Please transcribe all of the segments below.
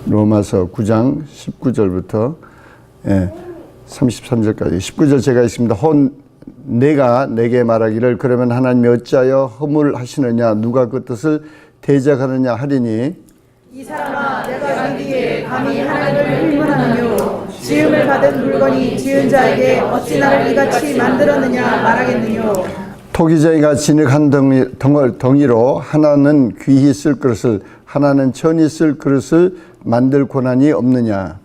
로마서 9장 19절부터 33절까지 19절 제가 읽습니다. 내가 내게 말하기를 그러면 하나님이 어찌하여 허물하시느냐 누가 그 뜻을 대적하느냐 하리니 이 사람아 내가 너희에게 감히 하나님을 흠문하느뇨 지음을 받은 물건이 지은 자에게 어찌 나를 이같이 만들었느냐 말하겠느뇨. 토기장이가 진흙한 덩이로 하나는 귀히 쓸 그릇을 하나는 천히 쓸 그릇을 만들 고난이 없느냐.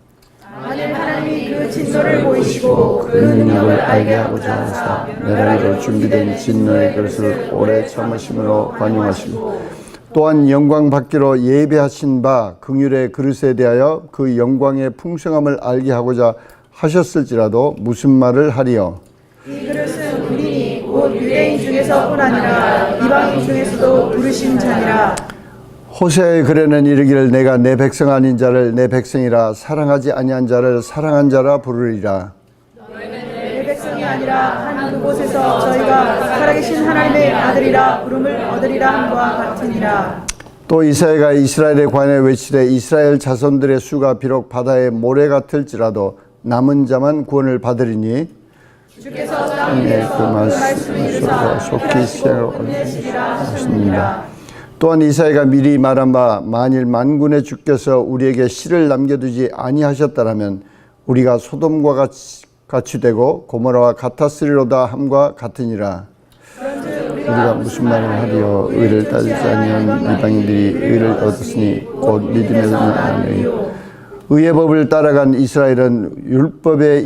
만일 하나님이 그 진노를 보이시고 그 능력을 알게 하고자 하사 멸하기로 준비된 진노의 그릇을 오래 참으심으로 관용하시고 또한 영광 받기로 예배하신 바 긍휼의 그릇에 대하여 그 영광의 풍성함을 알게 하고자 하셨을지라도 무슨 말을 하리요. 이 그릇은 우리니 곧 유대인 중에서뿐 아니라 이방인 중에서도 부르신 자니라. 호세아의 글에는 이르기를 내가 내 백성 아닌 자를 내 백성이라 사랑하지 아니한 자를 사랑한 자라 부르리라. 내 백성이 아니라 한 그곳에서 저희가 살아계신 하나님의 아들이라 부름을 얻으리라 함과 같으니라. 또 이사야가 이스라엘에 관해 외치되 이스라엘 자손들의 수가 비록 바다의 모래 같을지라도 남은 자만 구원을 받으리니 주께서 땅 위에서 그 말씀을 이루사 속히 시행을 내시리라 하셨느니라. 또한 이사야가 미리 말한 바 만일 만군의 주께서 우리에게 씨를 남겨두지 아니하셨다라면 우리가 소돔과 같이 되고 고모라와 같았으리로다 함과 같으니라. 우리가 무슨 말을 하리요 의를 따지지 아니한 이방인들이 의를 얻었으니 곧 믿음에서 아니니 의의 법을 따라간 이스라엘은 율법에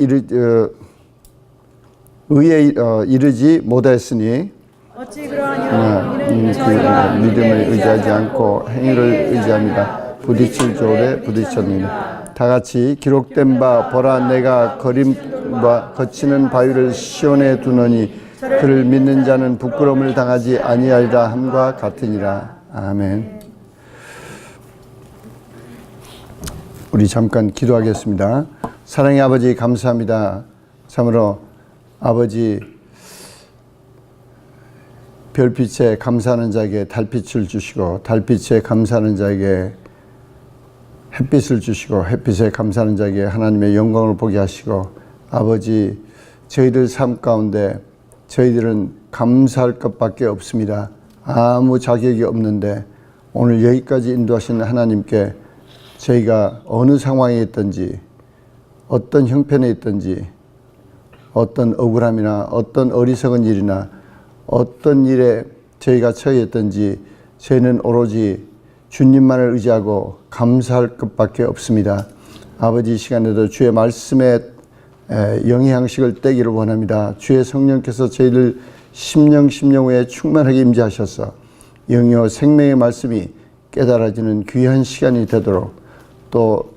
의에 이르지 못하였으니 어찌 그러하냐 이는 그 저희가 믿음을 의지하지 않고 행위를 의지합니다. 부딪힐 조에 부딪혔느니 다같이 기록된 바 보라 내가 거림과 거치는 바위를 시온에 두노니 그를 믿는 자는 부끄러움을 당하지 아니하리라 함과 같으니라. 아멘. 우리 잠깐 기도하겠습니다. 사랑의 아버지 감사합니다. 참으로 아버지 별빛에 감사하는 자에게 달빛을 주시고 달빛에 감사하는 자에게 햇빛을 주시고 햇빛에 감사하는 자에게 하나님의 영광을 보게 하시고 아버지 저희들 삶 가운데 저희들은 감사할 것밖에 없습니다. 아무 자격이 없는데 오늘 여기까지 인도하시는 하나님께 저희가 어느 상황에 있든지 어떤 형편에 있든지 어떤 억울함이나 어떤 어리석은 일이나 어떤 일에 저희가 처했든지 저희는 오로지 주님만을 의지하고 감사할 것밖에 없습니다. 아버지 이 시간에도 주의 말씀에 영양식을 떼기를 원합니다. 주의 성령께서 저희를 심령에 충만하게 임재하셔서 영여 생명의 말씀이 깨달아지는 귀한 시간이 되도록 또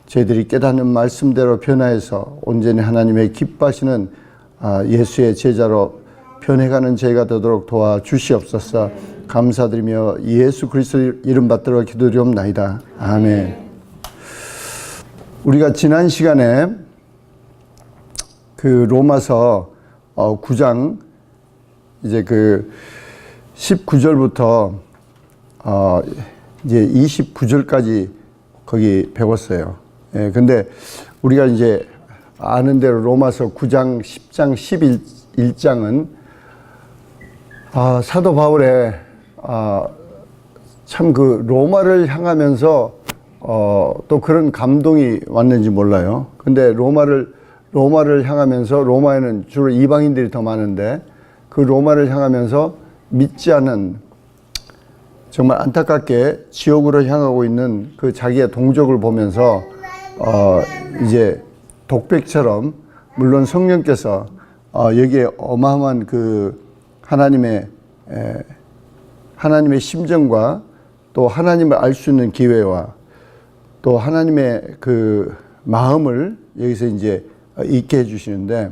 저희들이 깨닫는 말씀대로 변화해서 온전히 하나님의 기뻐하시는 예수의 제자로 변해가는 저희가 되도록 도와주시옵소서. 감사드리며 예수 그리스도 이름 받들어 기도드리옵나이다. 아멘. 우리가 지난 시간에 그 로마서 9장 이제 그 19절부터 이제 29절까지 거기 배웠어요. 예, 근데 우리가 이제 아는 대로 로마서 9장, 10장, 11장은 사도 바울의 참 그 로마를 향하면서 또 그런 감동이 왔는지 몰라요. 근데 로마를 향하면서 로마에는 주로 이방인들이 더 많은데 그 로마를 향하면서 믿지 않는 정말 안타깝게 지옥으로 향하고 있는 그 자기의 동족을 보면서 이제 독백처럼 물론 성령께서 여기에 어마어마한 그 하나님의 심정과 또 하나님을 알 수 있는 기회와 또 하나님의 그 마음을 여기서 이제 있게 해주시는데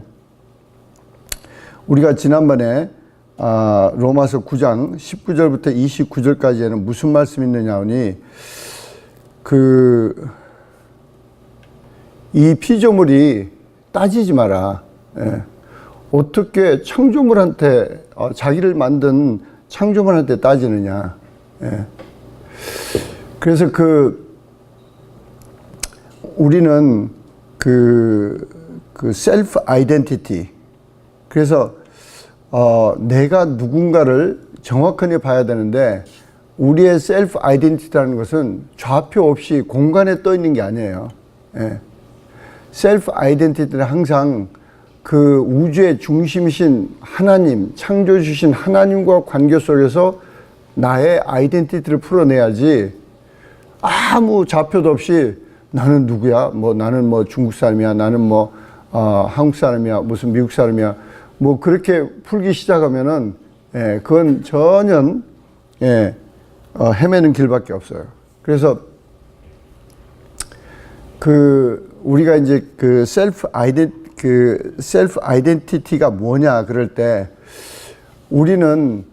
우리가 지난번에 로마서 9장 19절부터 29절까지에는 무슨 말씀이 있느냐 하니 이 피조물이 따지지 마라. 예. 어떻게 창조물한테 자기를 만든 창조물한테 따지느냐. 예. 그래서 우리는 그 셀프 아이덴티티, 그래서 내가 누군가를 정확하게 봐야 되는데, 우리의 셀프 아이덴티티라는 것은 좌표 없이 공간에 떠 있는 게 아니에요. 예. 셀프 아이덴티티는 항상 그 우주의 중심이신 하나님, 창조주신 하나님과 관계 속에서 나의 아이덴티티를 풀어내야지, 아무 좌표도 없이 나는 누구야? 뭐 나는 뭐 중국 사람이야? 나는 뭐 한국 사람이야? 무슨 미국 사람이야? 뭐 그렇게 풀기 시작하면은 그건 전혀 헤매는 길밖에 없어요. 그래서 우리가 이제 셀프 아이덴티티가 뭐냐 그럴 때, 우리는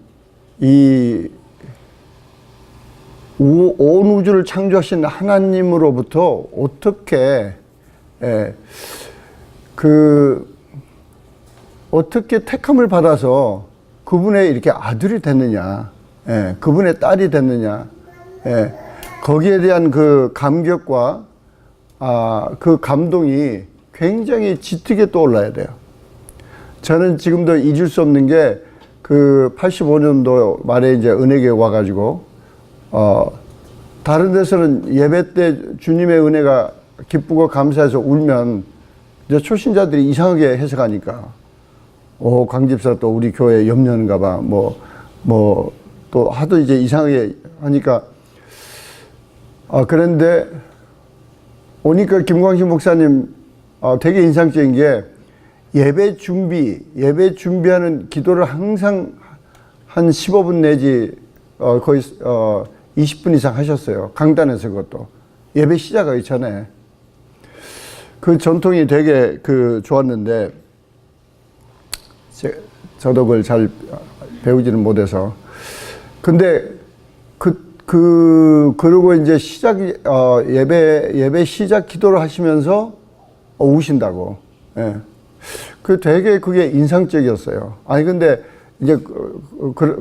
온 우주를 창조하신 하나님으로부터 어떻게 어떻게 택함을 받아서 그분의 이렇게 아들이 됐느냐, 그분의 딸이 됐느냐, 거기에 대한 그 감격과 그 감동이 굉장히 짙게 떠올라야 돼요. 저는 지금도 잊을 수 없는 게 85년도 말에 이제 은혜교회 와가지고 다른 데서는 예배 때 주님의 은혜가 기쁘고 감사해서 울면 이제 초신자들이 이상하게 해석하니까, 강 집사 또 우리 교회 염려는가 봐, 또 하도 이제 이상하게 하니까, 그런데 오니까 김광식 목사님 되게 인상적인 게, 예배 준비하는 기도를 항상 한 15분 내지 거의 20분 이상 하셨어요. 강단에서. 그것도 예배 시작하기 전에. 그 전통이 되게 좋았는데, 저도 그걸 잘 배우지는 못해서. 근데 그러고 이제 예배 시작 기도를 하시면서 우신다고. 예. 되게 그게 인상적이었어요. 아니, 근데 이제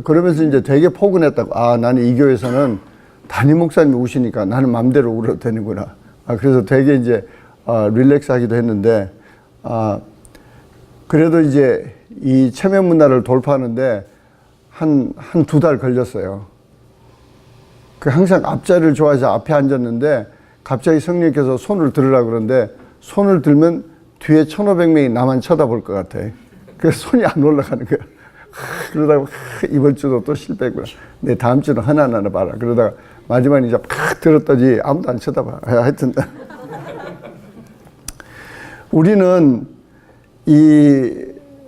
그러면서 이제 되게 포근했다고. 나는 이 교회에서는 담임 목사님이 우시니까 나는 맘대로 울어도 되는구나. 그래서 되게 이제 릴렉스 하기도 했는데, 그래도 이제 이 체면 문화를 돌파하는데 한 2달 걸렸어요. 항상 앞자리를 좋아해서 앞에 앉았는데, 갑자기 성령께서 손을 들으라 그러는데, 손을 들면 뒤에 1,500명이 나만 쳐다볼 것 같아. 그래서 손이 안 올라가는 거야. 그러다가 이번 주도 또 실패했구나. 내 다음 주는 하나하나 봐라. 그러다가 마지막에 이제 팍 들었더니 아무도 안 쳐다봐. 하여튼 우리는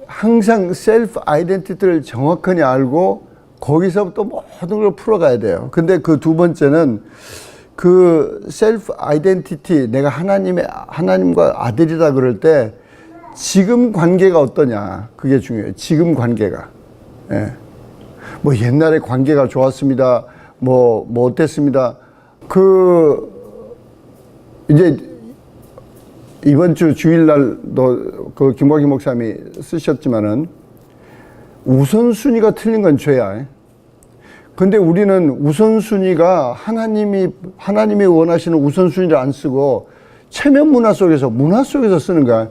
항상 셀프 아이덴티티를 정확하게 알고 거기서부터 모든 걸 풀어가야 돼요. 근데 그 두 번째는 셀프 아이덴티티, 내가 하나님과 아들이다 그럴 때 지금 관계가 어떠냐, 그게 중요해요. 지금 관계가. 뭐 옛날에 관계가 좋았습니다. 뭐 어땠습니다. 이제 이번 주 주일날도 김광희 목사님이 쓰셨지만은, 우선순위가 틀린 건 죄야. 근데 우리는 우선순위가 하나님이 원하시는 우선순위를 안 쓰고 체면 문화 속에서 쓰는 거야.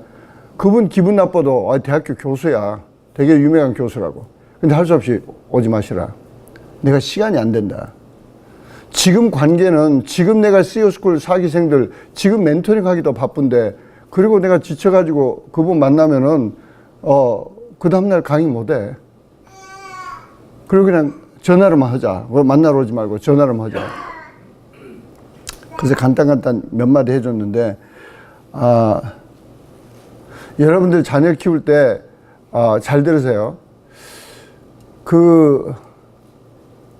그분 기분 나빠도 대학교 교수야. 되게 유명한 교수라고. 근데 할 수 없이 오지 마시라. 내가 시간이 안 된다. 지금 관계는 지금 내가 CEO스쿨 사기생들 지금 멘토링 하기도 바쁜데, 그리고 내가 지쳐가지고 그분 만나면은 그 다음날 강의 못해. 그리고 그냥 전화로만 하자. 만나러 오지 말고 전화로만 하자. 그래서 간단 몇 마디 해줬는데, 여러분들 자녀 키울 때 잘 들으세요.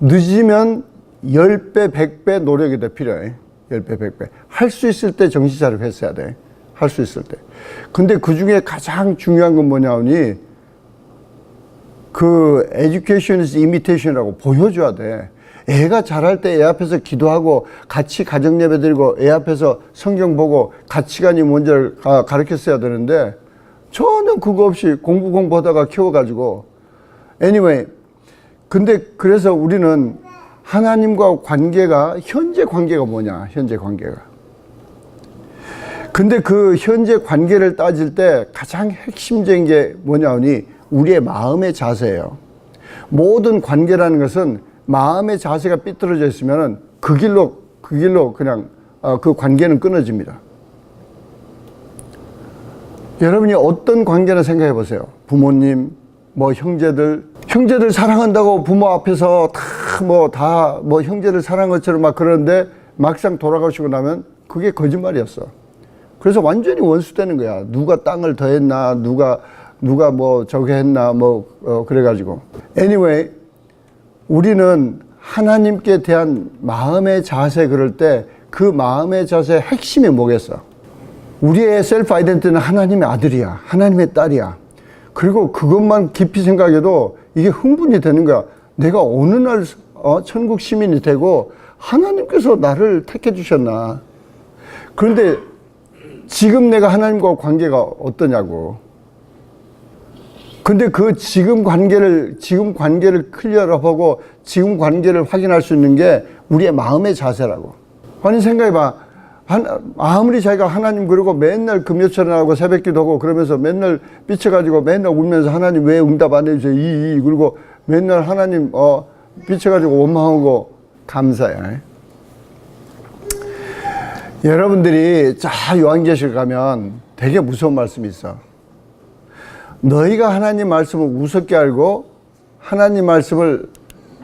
늦으면 10배, 100배 노력이 더 필요해. 10배, 100배. 할 수 있을 때 정신 차리고 했어야 돼. 할 수 있을 때. 근데 그 중에 가장 중요한 건 뭐냐 하니, education is imitation이라고 보여줘야 돼. 애가 잘할 때 애 앞에서 기도하고 같이 가정 예배 드리고 애 앞에서 성경 보고 가치관이 뭔지를 가르쳤어야 되는데, 전혀 그거 없이 공부하다가 키워가지고. anyway, 근데 그래서 우리는 하나님과 관계가, 현재 관계가 뭐냐, 현재 관계가. 근데 그 현재 관계를 따질 때 가장 핵심적인 게 뭐냐 하니 우리의 마음의 자세예요. 모든 관계라는 것은 마음의 자세가 삐뚤어져 있으면 그 길로 그냥 그 관계는 끊어집니다. 여러분이 어떤 관계나 생각해 보세요. 부모님, 뭐 형제들 사랑한다고 부모 앞에서 다 형제들 사랑한 것처럼 막 그러는데 막상 돌아가시고 나면 그게 거짓말이었어. 그래서 완전히 원수 되는 거야. 누가 땅을 더했나, 누가 뭐 저게 했나, 그래가지고. Anyway, 우리는 하나님께 대한 마음의 자세 그럴 때 그 마음의 자세의 핵심이 뭐겠어? 우리의 셀프 아이덴티티는 하나님의 아들이야. 하나님의 딸이야. 그리고 그것만 깊이 생각해도 이게 흥분이 되는 거야. 내가 어느 날 천국 시민이 되고 하나님께서 나를 택해 주셨나. 그런데 지금 내가 하나님과 관계가 어떠냐고. 근데 그 지금 관계를 클리어하고 지금 관계를 확인할 수 있는 게 우리의 마음의 자세라고. 아니 생각해봐. 아무리 자기가 하나님 그러고 맨날 금요철하고 새벽기도하고 그러면서 맨날 삐쳐가지고 맨날 울면서 하나님 왜 응답 안 해주세요 그리고 맨날 하나님 삐쳐가지고 원망하고 감사해. 여러분들이 요한계시록 가면 되게 무서운 말씀이 있어. 너희가 하나님 말씀을 우습게 알고 하나님 말씀을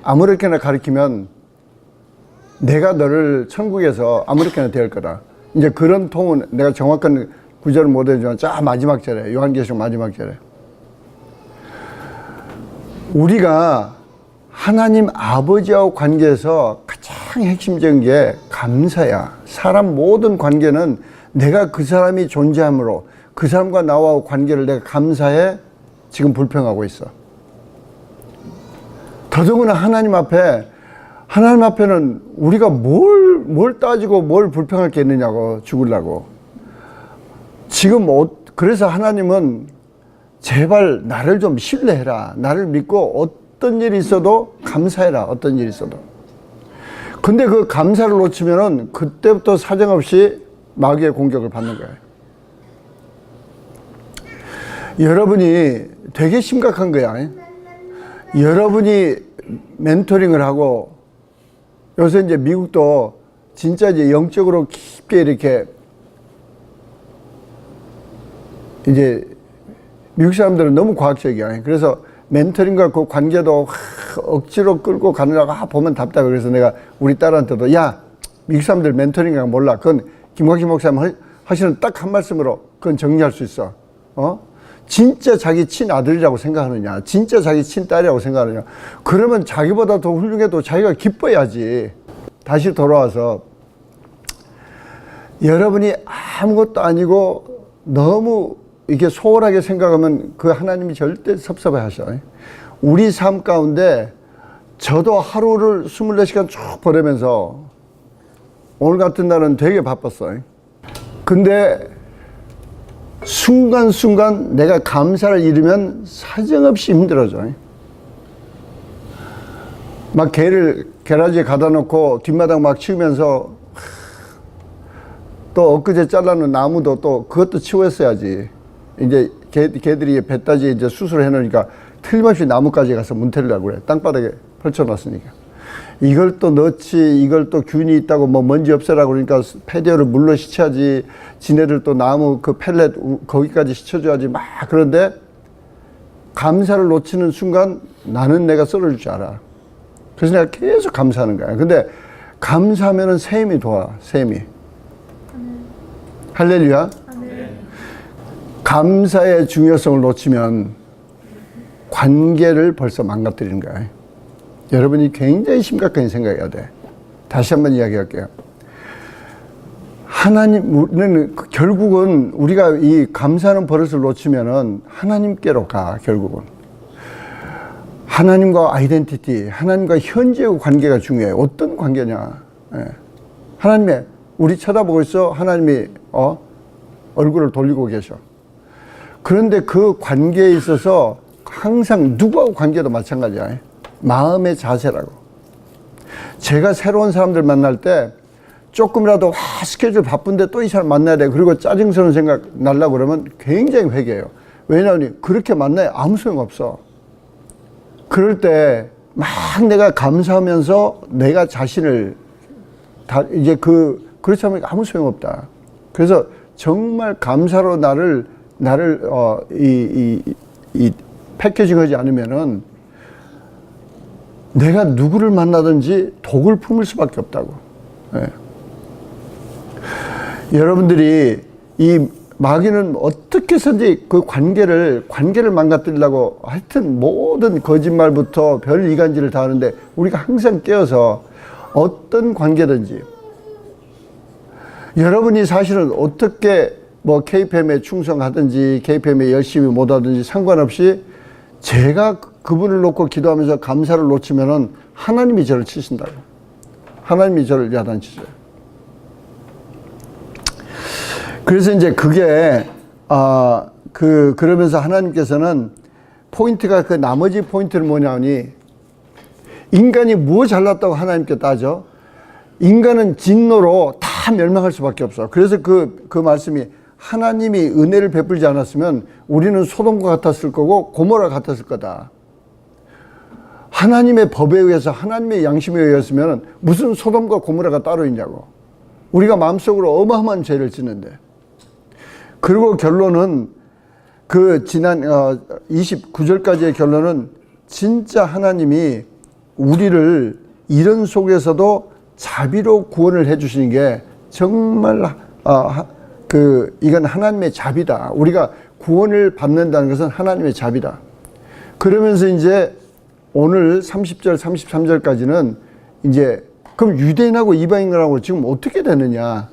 아무렇게나 가르치면 내가 너를 천국에서 아무렇게나 대할 거다. 이제 그런 통은 내가 정확한 구절을 못 해주지만 마지막 절에 요한계시록 마지막 절에 우리가 하나님 아버지와 관계에서 가장 핵심적인 게 감사야. 사람 모든 관계는 내가 그 사람이 존재함으로 그 사람과 나와 관계를 내가 감사해 지금 불평하고 있어. 더더구나 하나님 앞에는 우리가 뭘 따지고 뭘 불평할 게 있느냐고, 죽으려고. 지금 그래서 하나님은 제발 나를 좀 신뢰해라. 나를 믿고 어떤 일이 있어도 감사해라. 어떤 일이 있어도. 근데 그 감사를 놓치면은 그때부터 사정없이 마귀의 공격을 받는 거예요. 여러분이 되게 심각한 거야. 여러분이 멘토링을 하고 요새 이제 미국도 진짜 이제 영적으로 깊게 이렇게 이제 미국 사람들은 너무 과학적이야. 그래서 멘토링과 그 관계도 억지로 끌고 가느라고 보면 답답해. 그래서 내가 우리 딸한테도 야, 미국 사람들 멘토링이란 몰라. 그건 김광식 목사님 하시는 딱 한 말씀으로 그건 정리할 수 있어. 진짜 자기 친아들이라고 생각하느냐, 진짜 자기 친딸이라고 생각하느냐, 그러면 자기보다 더 훌륭해도 자기가 기뻐야지. 다시 돌아와서 여러분이 아무것도 아니고 너무 이렇게 소홀하게 생각하면 그 하나님이 절대 섭섭해 하셔. 우리 삶 가운데 저도 하루를 24시간 쭉 보내면서 오늘 같은 날은 되게 바빴어. 근데 순간순간 내가 감사를 잃으면 사정없이 힘들어져. 막 개를 게라지에 가다 놓고 뒷마당 막 치우면서 또 엊그제 잘라놓은 나무도 또 그것도 치웠어야지. 이제 개들이 뱃다지에 이제 수술을 해놓으니까 틀림없이 나무까지 가서 문태려고 그래. 땅바닥에 펼쳐놨으니까. 이걸 또 넣지, 이걸 또 균이 있다고 뭐 먼지 없애라고 그러니까 패디어를 물로 씻어야지. 지네들 또 나무 그 펠렛 거기까지 씻어줘야지. 막 그런데 감사를 놓치는 순간 나는 내가 썰어줄 줄 알아. 그래서 내가 계속 감사하는 거야. 근데 감사하면은 셈이 도와, 셈이. 할렐루야. 감사의 중요성을 놓치면 관계를 벌써 망가뜨리는 거야. 여러분이 굉장히 심각하게 생각해야 돼. 다시 한번 이야기할게요. 하나님은 결국은 우리가 이 감사하는 버릇을 놓치면은 하나님께로 가, 결국은. 하나님과 아이덴티티, 하나님과 현재의 관계가 중요해. 어떤 관계냐. 하나님의, 우리 쳐다보고 있어. 하나님이, 얼굴을 돌리고 계셔. 그런데 그 관계에 있어서 항상 누구하고 관계도 마찬가지야. 마음의 자세라고. 제가 새로운 사람들 만날 때 조금이라도 스케줄 바쁜데 또 이 사람 만나야 돼. 그리고 짜증스러운 생각 날라 그러면 굉장히 회개해요. 왜냐하면 그렇게 만나야 아무 소용 없어. 그럴 때 막 내가 감사하면서 내가 자신을 이제 그렇지 않으면 아무 소용 없다. 그래서 정말 감사로 나를 패키징하지 않으면은 내가 누구를 만나든지 독을 품을 수밖에 없다고. 예. 여러분들이 이 마귀는 어떻게 해서든지 그 관계를 망가뜨리려고 하여튼 모든 거짓말부터 별 이간질을 다 하는데 우리가 항상 깨어서 어떤 관계든지 여러분이 사실은 어떻게 뭐 KPM에 충성하든지 KPM에 열심히 못하든지 상관없이 제가 그분을 놓고 기도하면서 감사를 놓치면은 하나님이 저를 치신다고. 하나님이 저를 야단치세요. 그래서 이제 그게 그러면서 하나님께서는 포인트가 그 나머지 포인트는 뭐냐니 인간이 뭐 잘났다고 하나님께 따져? 인간은 진노로 다 멸망할 수밖에 없어. 그래서 그 말씀이 하나님이 은혜를 베풀지 않았으면 우리는 소돔과 같았을 거고 고모라 같았을 거다. 하나님의 법에 의해서 하나님의 양심에 의해서면 무슨 소돔과 고모라가 따로 있냐고. 우리가 마음속으로 어마어마한 죄를 짓는데. 그리고 결론은 그 지난 29절까지의 결론은 진짜 하나님이 우리를 이런 속에서도 자비로 구원을 해 주시는 게 정말 이건 하나님의 자비다. 우리가 구원을 받는다는 것은 하나님의 자비다. 그러면서 이제 오늘 30절, 33절까지는 이제 그럼 유대인하고 이방인하고 지금 어떻게 되느냐?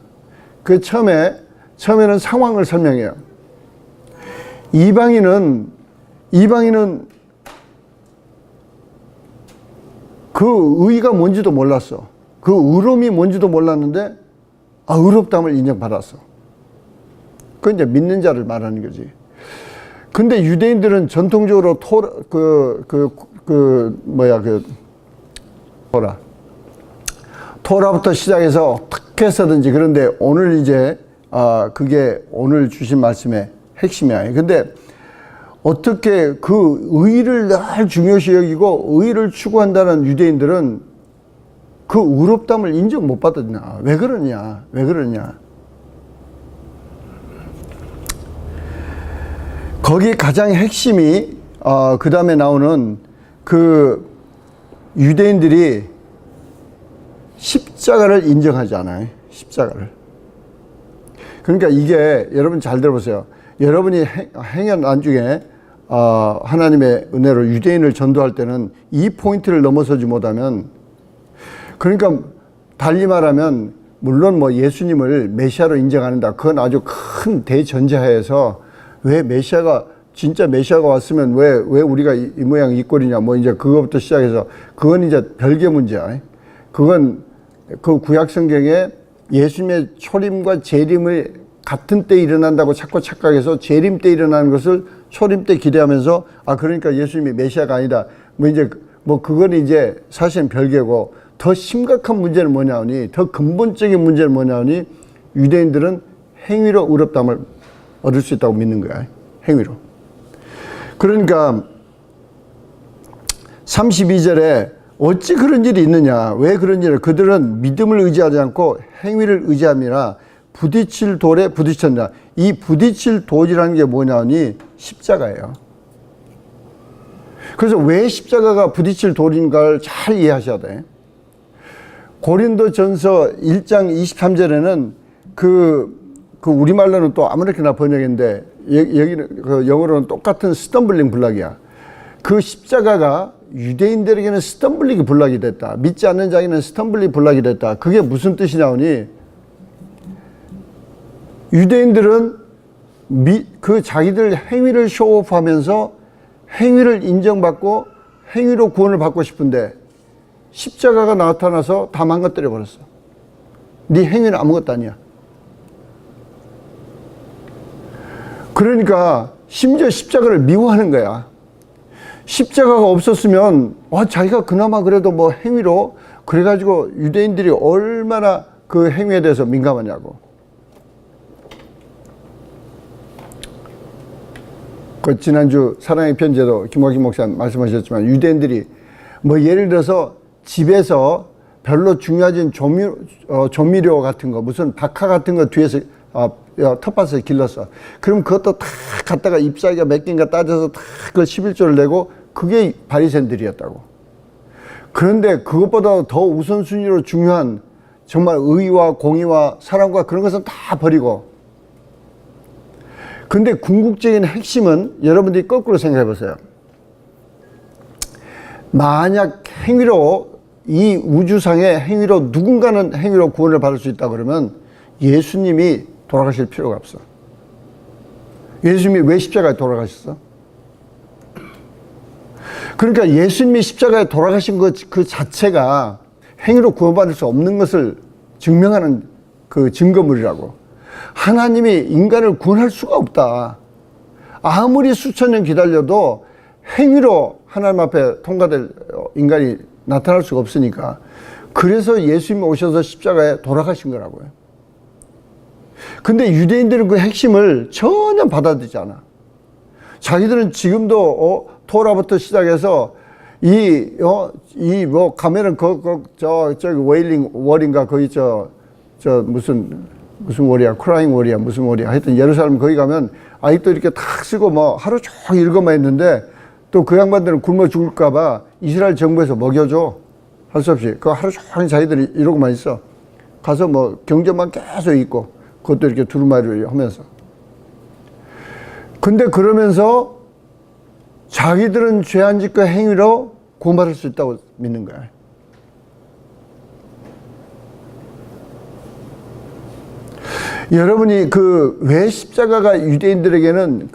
그 처음에는 상황을 설명해요. 이방인은 그 의가 뭔지도 몰랐어. 그 의로움이 뭔지도 몰랐는데 의롭다함을 인정받았어. 그건 이제 믿는 자를 말하는 거지. 근데 유대인들은 전통적으로 토라부터 시작해서 어떻게 해서든지. 그런데 오늘 이제 그게 오늘 주신 말씀의 핵심이야. 근데 어떻게 그 의를 늘 중요시 여기고 의를 추구한다는 유대인들은 그 의롭담을 인정 못 받았냐? 왜 그러냐? 거기 가장 핵심이 그 다음에 나오는 그 유대인들이 십자가를 인정하지 않아요. 십자가를. 그러니까 이게 여러분 잘 들어보세요. 여러분이 행여 나중에 하나님의 은혜로 유대인을 전도할 때는 이 포인트를 넘어서지 못하면, 그러니까 달리 말하면 물론 뭐 예수님을 메시아로 인정한다. 그건 아주 큰 대전제하에서 왜 진짜 메시아가 왔으면 왜 우리가 이 모양 이 꼴이냐, 뭐 이제 그거부터 시작해서 그건 이제 별개 문제야. 그건 그 구약 성경에 예수님의 초림과 재림을 같은 때 일어난다고 자꾸 착각해서 재림 때 일어나는 것을 초림 때 기대하면서 그러니까 예수님이 메시아가 아니다. 뭐 이제 뭐 그건 이제 사실은 별개고, 더 심각한 문제는 뭐냐니, 더 근본적인 문제는 뭐냐니, 유대인들은 행위로 의롭다함을 얻을 수 있다고 믿는 거야. 행위로. 그러니까 32절에 어찌 그런 일이 있느냐, 왜 그런 일을, 그들은 믿음을 의지하지 않고 행위를 의지함이라 부딪힐 돌에 부딪혔냐. 이 부딪힐 돌이라는 게 뭐냐니 십자가예요. 그래서 왜 십자가가 부딪힐 돌인가를 잘 이해하셔야 돼. 고린도전서 1장 23절에는 그 우리말로는 또 아무렇게나 번역인데 여기는 그 영어로는 똑같은 스텀블링 블락이야. 그 십자가가 유대인들에게는 스텀블링이 블락이 됐다. 믿지 않는 자에게는 스텀블링 블락이 됐다. 그게 무슨 뜻이냐니, 유대인들은 그 자기들 행위를 쇼오프하면서 행위를 인정받고 행위로 구원을 받고 싶은데 십자가가 나타나서 다 망가뜨려 버렸어. 네 행위는 아무것도 아니야. 그러니까 심지어 십자가를 미워하는 거야. 십자가가 없었으면 자기가 그나마 그래도 뭐 행위로 그래가지고 유대인들이 얼마나 그 행위에 대해서 민감하냐고. 그 지난주 사랑의 편지에도 김학김 목사님 말씀하셨지만 유대인들이 뭐 예를 들어서 집에서 별로 중요하진 조미료 같은 거 무슨 박하 같은 거 뒤에서 텃밭에 길렀어. 그럼 그것도 다 갖다가 잎사귀가 몇 개인가 따져서 다 그걸 11조를 내고 그게 바리새인들이었다고. 그런데 그것보다 더 우선순위로 중요한 정말 의와 공의와 사랑과 그런 것은 다 버리고, 근데 궁극적인 핵심은 여러분들이 거꾸로 생각해 보세요. 만약 행위로 이 우주상의 행위로 누군가는 행위로 구원을 받을 수 있다 그러면 예수님이 돌아가실 필요가 없어. 예수님이 왜 십자가에 돌아가셨어? 그러니까 예수님이 십자가에 돌아가신 것 그 자체가 행위로 구원받을 수 없는 것을 증명하는 그 증거물이라고. 하나님이 인간을 구원할 수가 없다. 아무리 수천 년 기다려도 행위로 하나님 앞에 통과될 인간이 나타날 수가 없으니까. 그래서 예수님이 오셔서 십자가에 돌아가신 거라고요. 근데 유대인들은 그 핵심을 전혀 받아들이지 않아. 자기들은 지금도 토라부터 시작해서 가면은 저기 웨일링 월인가 거기 무슨 월이야, 크라잉 월이야, 무슨 월이야. 하여튼 예루살렘 거기 가면 아직도 이렇게 탁 쓰고 뭐 하루 종일 읽어만 있는데 또 그 양반들은 굶어 죽을까봐 이스라엘 정부에서 먹여줘. 할 수 없이. 그 하루 종일 자기들이 이러고만 있어. 가서 뭐 경전만 계속 읽고 그것도 이렇게 두루마리를 하면서. 근데 그러면서 자기들은 죄 안 짓고 행위로 구원받을 수 있다고 믿는 거야. 여러분이 왜 십자가가 유대인들에게는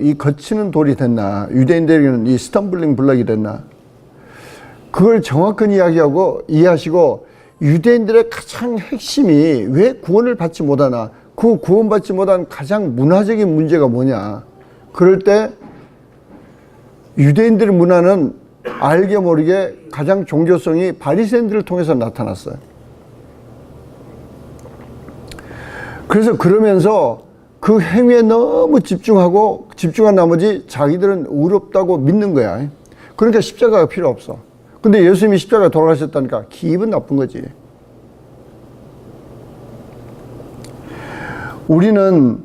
이 거치는 돌이 됐나, 유대인들에게는 이 스텀블링 블럭이 됐나, 그걸 정확히 이해하시고 유대인들의 가장 핵심이 왜 구원을 받지 못하나, 그 구원받지 못한 가장 문화적인 문제가 뭐냐. 그럴 때 유대인들의 문화는 알게 모르게 가장 종교성이 바리새인들을 통해서 나타났어요. 그래서 그러면서 그 행위에 너무 집중한 나머지 자기들은 의롭다고 믿는 거야. 그러니까 십자가가 필요 없어. 근데 예수님이 십자가에 돌아가셨다니까 기분 나쁜 거지. 우리는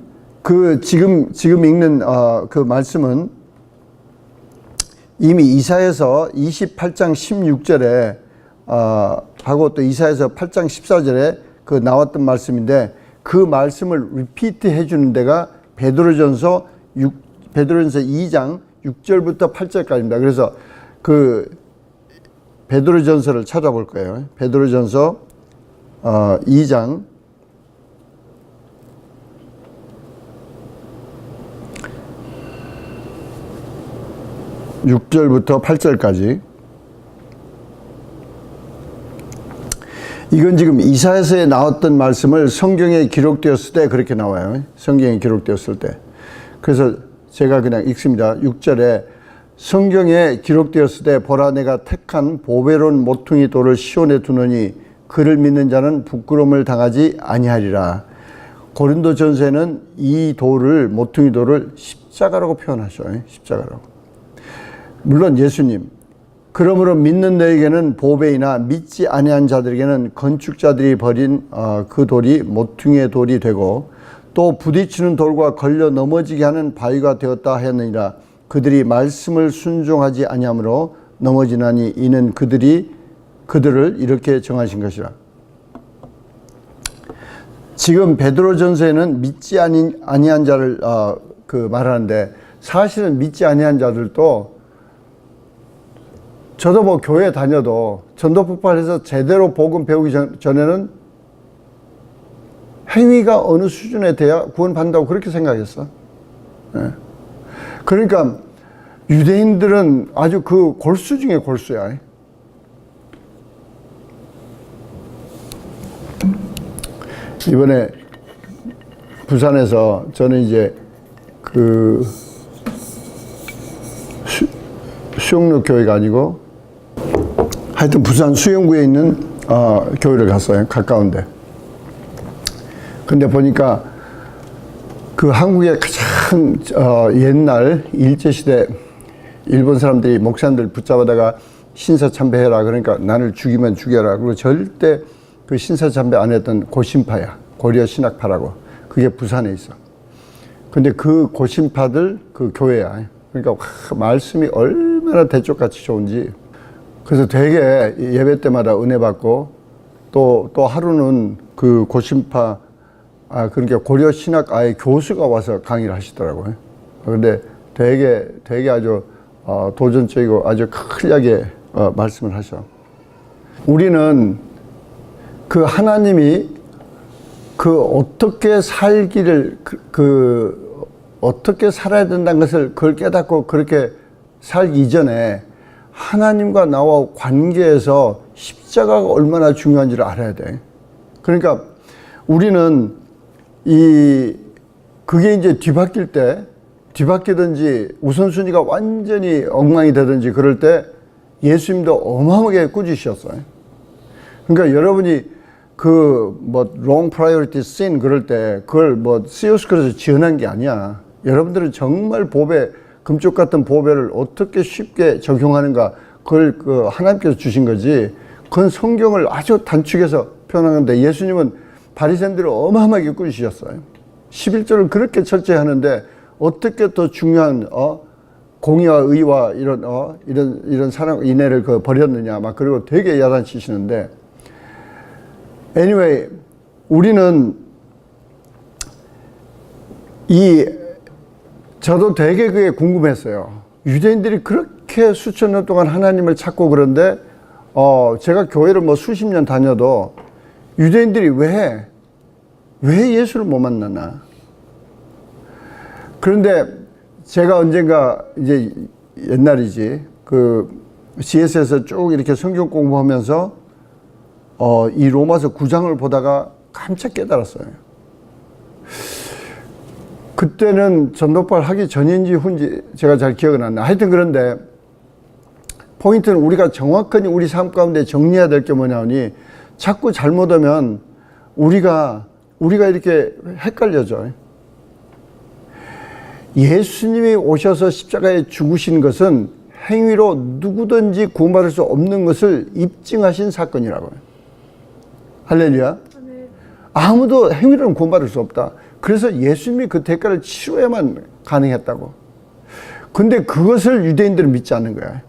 지금 읽는 그 말씀은 이미 이사야서 28장 16절에 하고 또 이사야서 8장 14절에 나왔던 말씀인데, 그 말씀을 리피트 해주는 데가 베드로전서 2장 6절부터 8절까지입니다. 그래서 베드로전서를 찾아볼 거예요. 베드로전서 2장 6절부터 8절까지. 이건 지금 이사야서에 나왔던 말씀을 성경에 기록되었을 때 그렇게 나와요. 성경에 기록되었을 때. 그래서 제가 그냥 읽습니다. 6절에 성경에 기록되었을 때 보라 내가 택한 보배로운 모퉁이 돌을 시온에 두노니 그를 믿는 자는 부끄러움을 당하지 아니하리라. 고린도전서에는 이 돌을, 모퉁이 돌을 십자가라고 표현하셔요. 십자가라고. 물론 예수님. 그러므로 믿는 너에게는 보배이나 믿지 아니한 자들에게는 건축자들이 버린 그 돌이 모퉁이의 돌이 되고 또 부딪히는 돌과 걸려 넘어지게 하는 바위가 되었다 하였느니라. 그들이 말씀을 순종하지 아니하므로 넘어지나니 이는 그들을 이렇게 정하신 것이라. 지금 베드로전서에는 믿지 아니한 자를 말하는데, 사실은 믿지 아니한 자들도, 저도 뭐 교회 다녀도 전도 폭발해서 제대로 복음 배우기 전에는 행위가 어느 수준에 돼야 구원받는다고 그렇게 생각했어. 네. 그러니까 유대인들은 아주 골수 중에 골수야. 이번에 부산에서 저는 이제 수영로 교회가 아니고 하여튼 부산 수영구에 있는 교회를 갔어요. 가까운데. 근데 보니까 그 한국의 가장 옛날 일제시대 일본 사람들이 목사님들 붙잡아다가 신사참배해라. 그러니까 나를 죽이면 죽여라. 그리고 절대 그 신사참배 안 했던 고신파야. 고려 신학파라고. 그게 부산에 있어. 근데 그 고신파들 그 교회야. 그러니까 말씀이 얼마나 대쪽같이 좋은지. 그래서 되게 예배 때마다 은혜 받고 또 하루는 그 고신파 그러니까 고려 신학 아예 교수가 와서 강의를 하시더라고요. 근데 되게 아주 도전적이고 아주 클리어하게 말씀을 하셔. 우리는 그 하나님이 그 어떻게 살기를 어떻게 살아야 된다는 것을 그걸 깨닫고 그렇게 살기 이전에 하나님과 나와 관계에서 십자가가 얼마나 중요한지를 알아야 돼. 그러니까 우리는 그게 이제 뒤바뀌든지 우선순위가 완전히 엉망이 되든지 그럴 때 예수님도 어마어마하게 꾸짖으셨어요. 그러니까 여러분이 wrong priority sin 그럴 때 그걸 시오스크에서 지어낸 게 아니야. 여러분들은 정말 금쪽 같은 보배를 어떻게 쉽게 적용하는가 그걸 하나님께서 주신 거지. 그건 성경을 아주 단축해서 표현한 건데 예수님은 바리새인들을 어마어마하게 꾸짖으셨어요. 11조를 그렇게 철저히 하는데 어떻게 더 중요한 공의와 의와 이런 사랑 인애를 버렸느냐 막 그리고 되게 야단치시는데 anyway 우리는 저도 되게 그게 궁금했어요. 유대인들이 그렇게 수천 년 동안 하나님을 찾고 그런데 제가 교회를 수십 년 다녀도 유대인들이 왜 예수를 못 만나나? 그런데 제가 언젠가 이제 옛날이지 CS에서 쭉 이렇게 성경 공부하면서 이 로마서 9장을 보다가 깜짝 깨달았어요. 그때는 전도발 하기 전인지 후인지 제가 잘 기억은 안 나. 하여튼 그런데 포인트는 우리가 정확하게 우리 삶 가운데 정리해야 될 게 뭐냐니 자꾸 잘못하면 우리가 이렇게 헷갈려져. 예수님이 오셔서 십자가에 죽으신 것은 행위로 누구든지 구원받을 수 없는 것을 입증하신 사건이라고요. 할렐루야. 아무도 행위로는 구원받을 수 없다. 그래서 예수님이 그 대가를 치러야만 가능했다고. 근데 그것을 유대인들은 믿지 않는 거야.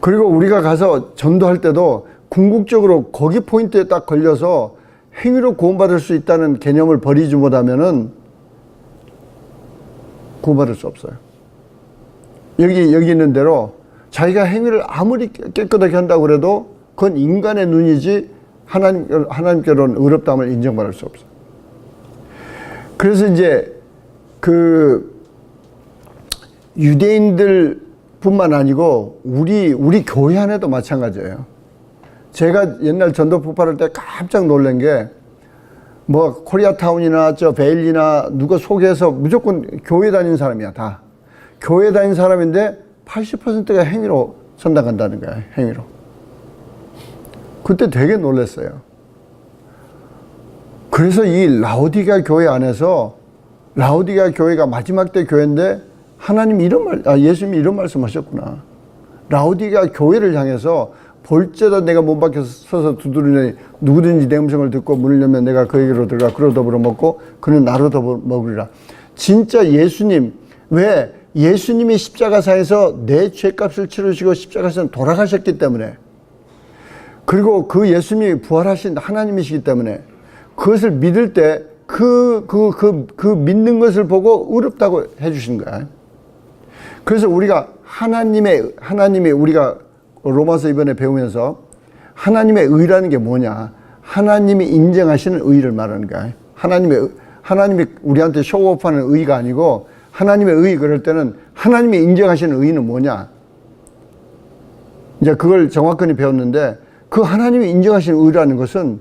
그리고 우리가 가서 전도할 때도 궁극적으로 거기 포인트에 딱 걸려서 행위로 구원받을 수 있다는 개념을 버리지 못하면은 구원받을 수 없어요. 여기 있는 대로 자기가 행위를 아무리 깨끗하게 한다고 그래도 그건 인간의 눈이지 하나님께로는 의롭다함을 인정받을 수 없어요. 그래서 이제 유대인들 뿐만 아니고 우리 교회 안에도 마찬가지예요. 제가 옛날 전도 폭발할 때 깜짝 놀란 게 코리아타운이나 베일리나 누가 소개해서 무조건 교회 다니는 사람이야, 다. 교회 다니는 사람인데 80%가 행위로 선당한다는 거야, 행위로. 그때 되게 놀랐어요. 그래서 이 라오디게아 교회 안에서 라오디게아 교회가 마지막 때 교회인데 예수님이 이런 말씀 하셨구나. 라오디게아 교회를 향해서 볼때다 내가 문 밖에 서서 두드리니 누구든지 내 음성을 듣고 문을 열면 내가 그에게로 들어가 그로 더불어 먹고 그는 나로 더불어 먹으리라. 진짜 왜 예수님이 십자가상에서 내 죄값을 치르시고 십자가에서 돌아가셨기 때문에 그리고 그 예수님이 부활하신 하나님이시기 때문에 그것을 믿을 때 그 믿는 것을 보고 의롭다고 해주신 거야. 그래서 우리가 하나님이 우리가 로마서 이번에 배우면서 하나님의 의라는 게 뭐냐? 하나님이 인정하시는 의를 말하는 거야. 하나님이 우리한테 쇼업하는 의가 아니고 하나님의 의 그럴 때는 하나님이 인정하시는 의는 뭐냐? 이제 그걸 정확하게 배웠는데 그 하나님이 인정하시는 의라는 것은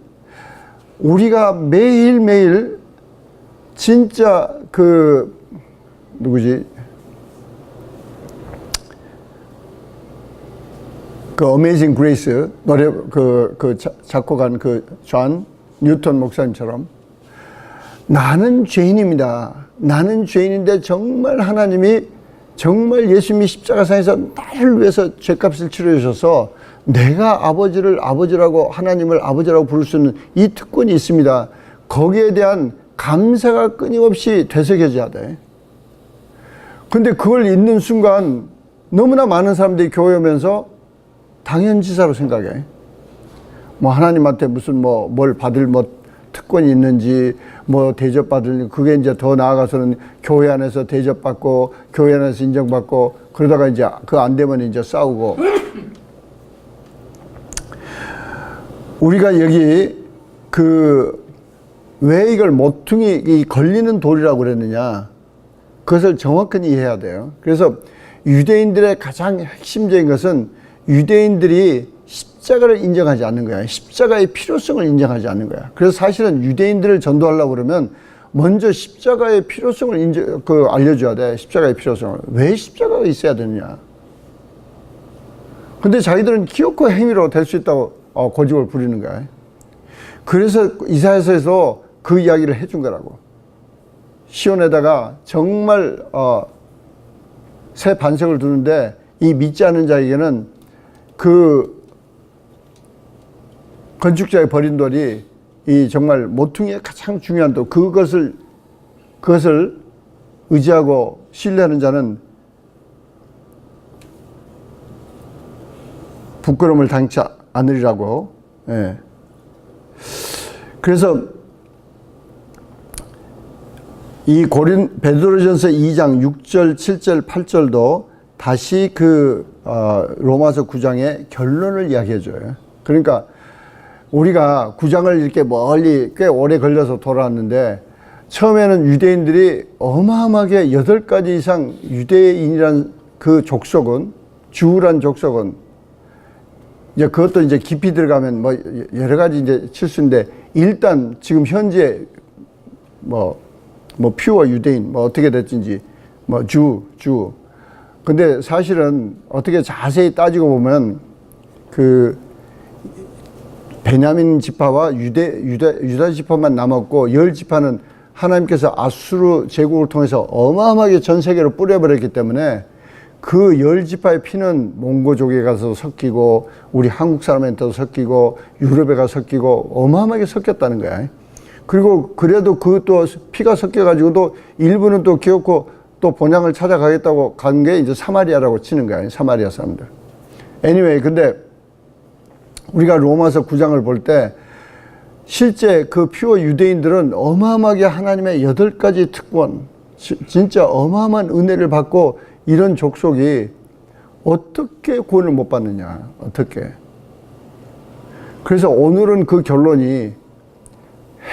우리가 매일매일 진짜 누구지? 어메이징 그레이스 노래 작곡한 존 뉴턴 목사님처럼 나는 죄인입니다. 나는 죄인인데 정말 하나님이 정말 예수님이 십자가상에서 나를 위해서 죄값을 치러해 주셔서 내가 아버지를 아버지라고 하나님을 아버지라고 부를 수 있는 이 특권이 있습니다. 거기에 대한 감사가 끊임없이 되새겨져야 돼. 근데 그걸 잊는 순간 너무나 많은 사람들이 교회 오면서 당연지사로 생각해. 뭐 하나님한테 무슨 뭘 받을 특권이 있는지 대접받을, 그게 이제 더 나아가서는 교회 안에서 대접받고 교회 안에서 인정받고 그러다가 이제 그 안 되면 이제 싸우고. 우리가 여기 왜 이걸 모퉁이 걸리는 돌이라고 그랬느냐, 그것을 정확히 이해해야 돼요. 그래서 유대인들의 가장 핵심적인 것은 유대인들이 십자가를 인정하지 않는 거야. 십자가의 필요성을 인정하지 않는 거야. 그래서 사실은 유대인들을 전도하려고 그러면 먼저 십자가의 필요성을 알려줘야 돼. 십자가의 필요성을. 왜 십자가가 있어야 되느냐. 근데 자기들은 기어코 행위로 될 수 있다고 고집을 부리는 거야. 그래서 이사야서에서 그 이야기를 해준 거라고. 시온에다가 정말 새 반석을 두는데 이 믿지 않는 자에게는 그 건축자의 버린 돌이 이 정말 모퉁이의 가장 중요한 돌, 그것을 의지하고 신뢰하는 자는 부끄러움을 당치 않으리라고. 예. 그래서 이 베드로전서 2장 6절, 7절, 8절도 다시 로마서 9장의 결론을 이야기해줘요. 그러니까 우리가 9장을 이렇게 멀리 꽤 오래 걸려서 돌아왔는데, 처음에는 유대인들이 어마어마하게 8가지 이상 유대인이란 그 족속은, 주란 족속은, 이제 그것도 이제 깊이 들어가면 여러 가지 이제 칠수인데, 일단 지금 현재 퓨어 유대인, 어떻게 됐든지, 주. 근데 사실은 어떻게 자세히 따지고 보면 베냐민 지파와 유다 지파만 남았고 10지파는 하나님께서 아수르 제국을 통해서 어마어마하게 전 세계로 뿌려버렸기 때문에 그 10지파의 피는 몽고족에 가서 섞이고 우리 한국 사람한테도 섞이고 유럽에 가서 섞이고 어마어마하게 섞였다는 거야. 그리고 그래도 그 또 피가 섞여가지고도 일부는 또 기어코 또 본향을 찾아가겠다고 간 게 이제 사마리아라고 치는 거야. 사마리아 사람들. anyway, 근데 우리가 로마서 9장을 볼 때 실제 그 퓨어 유대인들은 어마어마하게 하나님의 8가지 특권, 진짜 어마어마한 은혜를 받고 이런 족속이 어떻게 구원을 못 받느냐. 어떻게. 그래서 오늘은 그 결론이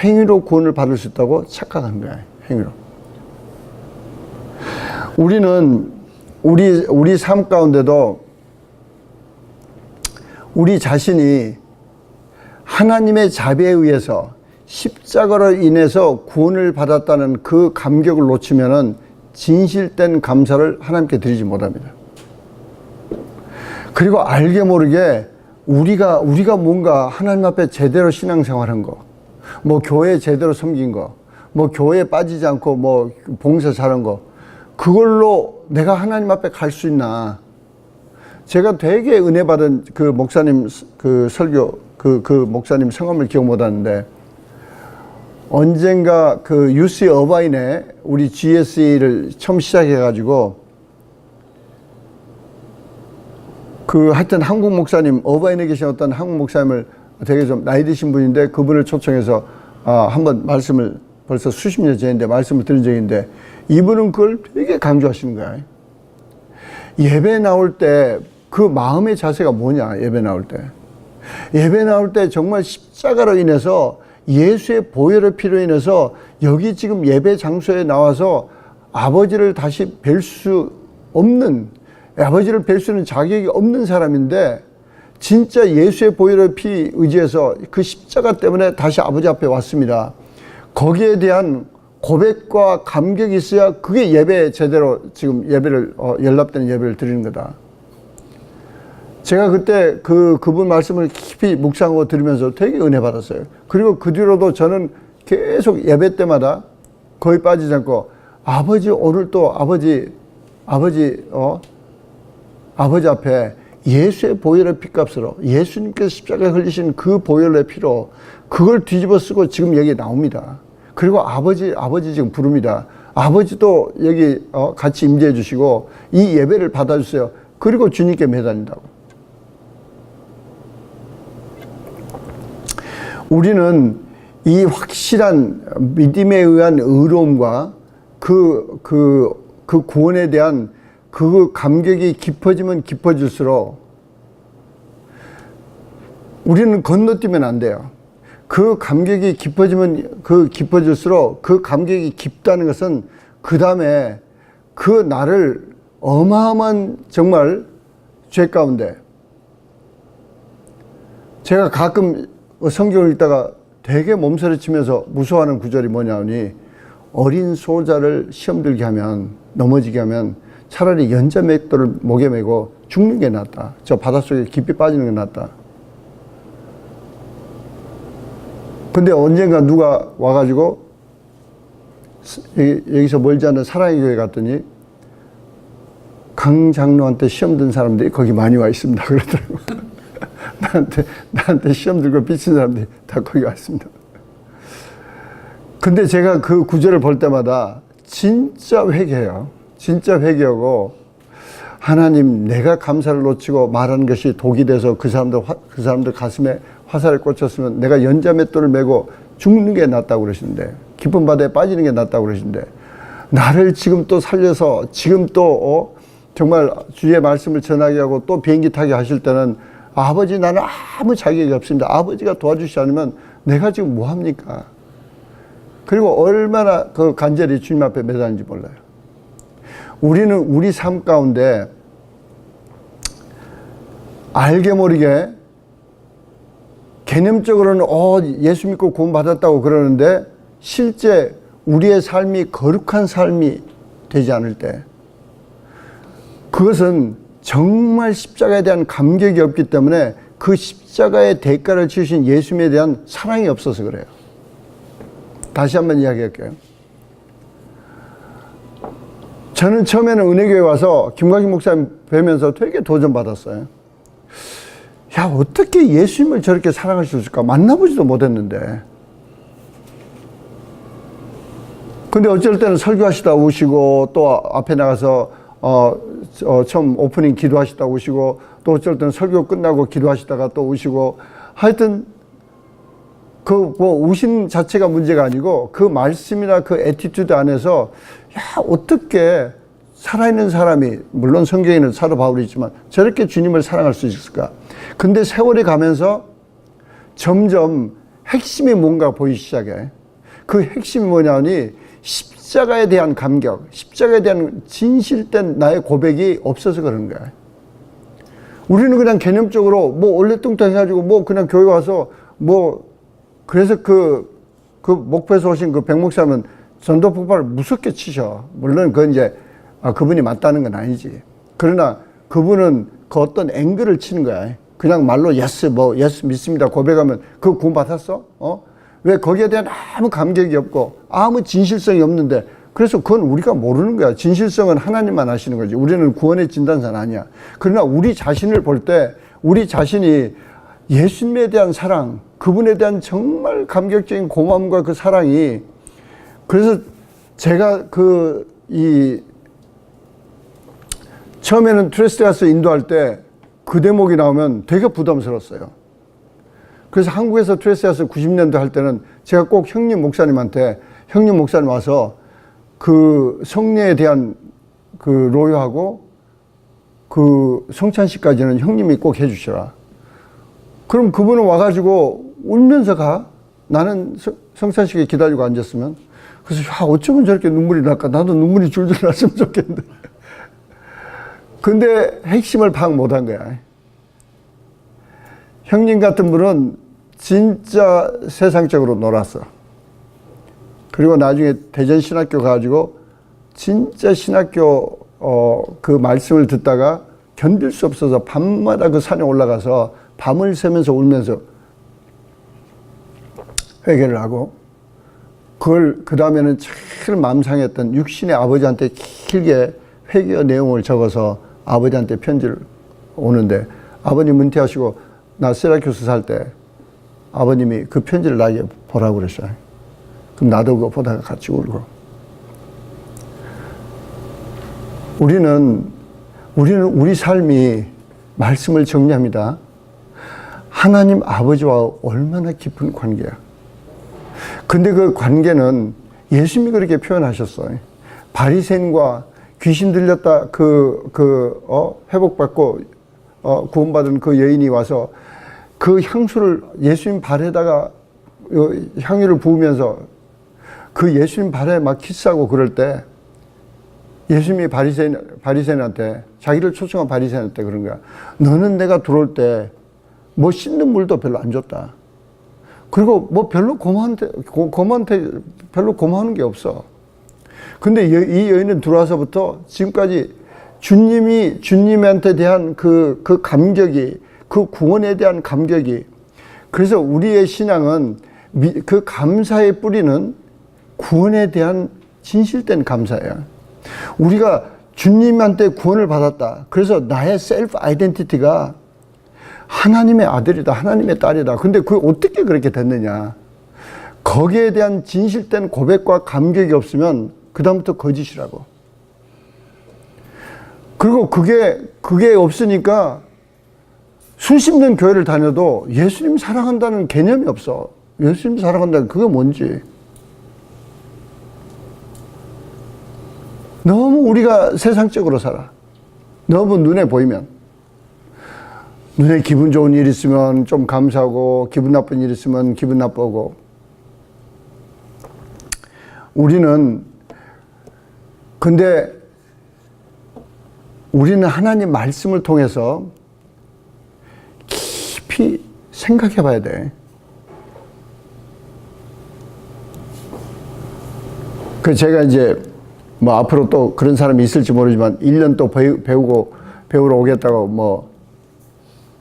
행위로 구원을 받을 수 있다고 착각한 거야. 행위로. 우리는 우리 삶 가운데도 우리 자신이 하나님의 자비에 의해서 십자가로 인해서 구원을 받았다는 그 감격을 놓치면은 진실된 감사를 하나님께 드리지 못합니다. 그리고 알게 모르게 우리가 뭔가 하나님 앞에 제대로 신앙생활한 거, 교회에 제대로 섬긴 거, 교회에 빠지지 않고 봉사 잘한 거, 그걸로 내가 하나님 앞에 갈 수 있나. 제가 되게 은혜 받은 그 목사님 설교, 그 목사님 성함을 기억 못 하는데, 언젠가 UC 어바인에 우리 GSE를 처음 시작해가지고, 하여튼 한국 목사님, 어바인에 계신 어떤 한국 목사님을 되게 좀 나이 드신 분인데, 그분을 초청해서, 한번 말씀을 벌써 수십 년 전인데 말씀을 드린 적이 있는데, 이분은 그걸 되게 강조하시는 거야. 예배 나올 때 그 마음의 자세가 뭐냐, 예배 나올 때. 예배 나올 때 정말 십자가로 인해서 예수의 보혈의 피로 인해서 여기 지금 예배 장소에 나와서 아버지를 다시 뵐 수 없는, 아버지를 뵐 수 있는 자격이 없는 사람인데 진짜 예수의 보혈의 피 의지해서 그 십자가 때문에 다시 아버지 앞에 왔습니다. 거기에 대한 고백과 감격이 있어야 그게 예배 제대로 지금 예배를 연락되는 예배를 드리는 거다. 제가 그때 그분 말씀을 깊이 묵상하고 들으면서 되게 은혜 받았어요. 그리고 그 뒤로도 저는 계속 예배 때마다 거의 빠지지 않고 아버지 오늘 또 아버지 앞에 예수의 보혈의 피값으로 예수님께서 십자가에 흘리신 그 보혈의 피로 그걸 뒤집어 쓰고 지금 여기 나옵니다. 그리고 아버지 지금 부릅니다. 아버지도 여기 같이 임재해 주시고 이 예배를 받아주세요. 그리고 주님께 매달린다고. 우리는 이 확실한 믿음에 의한 의로움과 그 구원에 대한 그 감격이 깊어지면 깊어질수록 우리는 건너뛰면 안 돼요. 그 감격이 깊어지면 깊어질수록 그 감격이 깊다는 것은 그 다음에 그 나를 어마어마한 정말 죄 가운데 제가 가끔 성경을 읽다가 되게 몸서리치면서 무서워하는 구절이 뭐냐니 어린 소자를 시험 들게 하면 넘어지게 하면 차라리 연자맷돌을 목에 메고 죽는 게 낫다. 저 바닷속에 깊이 빠지는 게 낫다. 근데 언젠가 누가 와가지고 여기서 멀지 않은 사랑의 교회 갔더니 강 장로한테 시험 든 사람들이 거기 많이 와 있습니다. 그러더라고. 나한테 시험 들고 비친 사람들이 다 거기 와 있습니다. 근데 제가 그 구절을 볼 때마다 진짜 회개해요. 진짜 회개하고 하나님 내가 감사를 놓치고 말하는 것이 독이 돼서 그 사람들 가슴에 화살을 꽂혔으면 내가 연자맷돌을 메고 죽는 게 낫다고 그러시는데 깊은 바다에 빠지는 게 낫다고 그러시는데 나를 지금 또 살려서 지금 또 정말 주의 말씀을 전하게 하고 또 비행기 타게 하실 때는 아버지 나는 아무 자격이 없습니다. 아버지가 도와주시지 않으면 내가 지금 뭐합니까? 그리고 얼마나 그 간절히 주님 앞에 매달리는지 몰라요. 우리는 우리 삶 가운데 알게 모르게 개념적으로는 예수 믿고 구원 받았다고 그러는데 실제 우리의 삶이 거룩한 삶이 되지 않을 때 그것은 정말 십자가에 대한 감격이 없기 때문에 그 십자가의 대가를 치르신 예수님에 대한 사랑이 없어서 그래요. 다시 한번 이야기할게요. 저는 처음에는 은혜교회 와서 김광식 목사님 뵈면서 되게 도전받았어요. 야, 어떻게 예수님을 저렇게 사랑할 수 있을까? 만나보지도 못했는데. 근데 어쩔 때는 설교하시다 오시고, 또 앞에 나가서, 처음 오프닝 기도하시다 오시고, 또 어쩔 때는 설교 끝나고 기도하시다가 또 오시고, 하여튼, 우신 자체가 문제가 아니고, 그 말씀이나 그 애티튜드 안에서, 야, 어떻게 살아있는 사람이, 물론 성경에는 사도 바울이 있지만, 저렇게 주님을 사랑할 수 있을까? 근데 세월이 가면서 점점 핵심이 뭔가 보이기 시작해. 그 핵심이 뭐냐니 십자가에 대한 감격, 십자가에 대한 진실된 나의 고백이 없어서 그런 거야. 우리는 그냥 개념적으로 뭐 올레뚱땅 해가지고 뭐 그냥 교회 와서 뭐 그래서 그 목포에서 오신 그 백 목사님은 전도 폭발을 무섭게 치셔. 물론 그건 이제 그분이 맞다는 건 아니지. 그러나 그분은 그 어떤 앵글을 치는 거야. 그냥 말로 예스 믿습니다 고백하면 그거 구원 받았어? 왜 거기에 대한 아무 감격이 없고 아무 진실성이 없는데 그래서 그건 우리가 모르는 거야. 진실성은 하나님만 아시는 거지. 우리는 구원의 진단사는 아니야. 그러나 우리 자신을 볼 때 우리 자신이 예수님에 대한 사랑, 그분에 대한 정말 감격적인 고마움과 그 사랑이 그래서 제가 처음에는 트레스가스 인도할 때 그 대목이 나오면 되게 부담스러웠어요. 그래서 한국에서 트레스가스 90년대 할 때는 제가 꼭 형님 목사님한테 형님 목사님 와서 그 성례에 대한 그 로요하고 그 성찬식까지는 형님이 꼭 해주시라. 그럼 그분은 와가지고 울면서 가. 나는 성찬식에 기다리고 앉았으면. 그래서 야, 어쩌면 저렇게 눈물이 날까? 나도 눈물이 줄줄 났으면 좋겠는데. 근데 핵심을 파악 못한 거야. 형님 같은 분은 진짜 세상적으로 놀았어. 그리고 나중에 대전신학교 가가지고 진짜 신학교 그 말씀을 듣다가 견딜 수 없어서 밤마다 그 산에 올라가서 밤을 새면서 울면서 회개를 하고 그걸 그 다음에는 제일 마음 상했던 육신의 아버지한테 길게 회개 내용을 적어서 아버지한테 편지를 오는데, 아버님 은퇴하시고 나 세라큐스 살 때 아버님이 그 편지를 나에게 보라고 그랬어요. 그럼 나도 그거 보다가 같이 울고. 우리는 우리 삶이 말씀을 정리합니다. 하나님 아버지와 얼마나 깊은 관계야. 근데 그 관계는 예수님이 그렇게 표현하셨어요. 바리새인과 귀신 들렸다 회복받고 구원받은 그 여인이 와서 그 향수를 예수님 발에다가 향유를 부으면서 그 예수님 발에 막 키스하고 그럴 때 예수님이 바리새인한테, 자기를 초청한 바리새인한테 그런 거야. 너는 내가 들어올 때 뭐 씻는 물도 별로 안 줬다. 그리고 뭐 별로 고모한테 별로 고마워하는 게 없어. 근데 이 여인은 들어와서부터 지금까지 주님한테 대한 그 감격이, 그 구원에 대한 감격이, 그래서 우리의 신앙은 그 감사의 뿌리는 구원에 대한 진실된 감사예요. 우리가 주님한테 구원을 받았다. 그래서 나의 셀프 아이덴티티가 하나님의 아들이다, 하나님의 딸이다. 근데 그게 어떻게 그렇게 됐느냐? 거기에 대한 진실된 고백과 감격이 없으면 그다음부터 거짓이라고. 그리고 그게 없으니까 수십 년 교회를 다녀도 예수님 사랑한다는 개념이 없어. 예수님 사랑한다는 그게 뭔지. 너무 우리가 세상적으로 살아. 너무 눈에 보이면. 눈에 기분 좋은 일 있으면 좀 감사하고, 기분 나쁜 일 있으면 기분 나쁘고. 근데 우리는 하나님 말씀을 통해서 깊이 생각해 봐야 돼. 제가 이제 뭐 앞으로 또 그런 사람이 있을지 모르지만 1년 또 배우러 오겠다고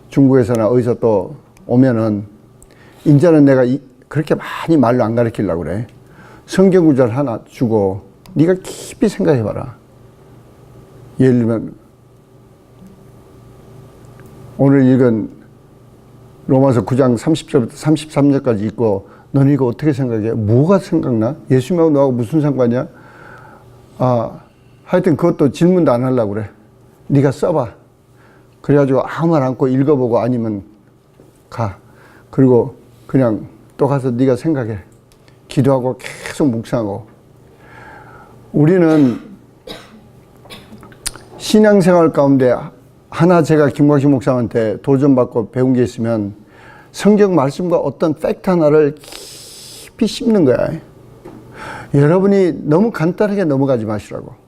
중국에서나 어디서 또 오면은 이제는 내가 그렇게 많이 말로 안 가르치려고 그래. 성경 구절 하나 주고 네가 깊이 생각해 봐라. 예를 들면 오늘 읽은 로마서 9장 30절부터 33절까지 읽고 너는 이거 어떻게 생각해? 뭐가 생각나? 예수님하고 너하고 무슨 상관이야? 하여튼 그것도 질문도 안 하려고 그래. 네가 써봐. 그래가지고 아무 말 않고 읽어보고 아니면 가. 그리고 그냥 또 가서 네가 생각해. 기도하고 계속 묵상하고. 우리는 신앙생활 가운데 하나 제가 김광식 목사한테 도전받고 배운 게 있으면 성경 말씀과 어떤 팩트 하나를 깊이 씹는 거야. 여러분이 너무 간단하게 넘어가지 마시라고.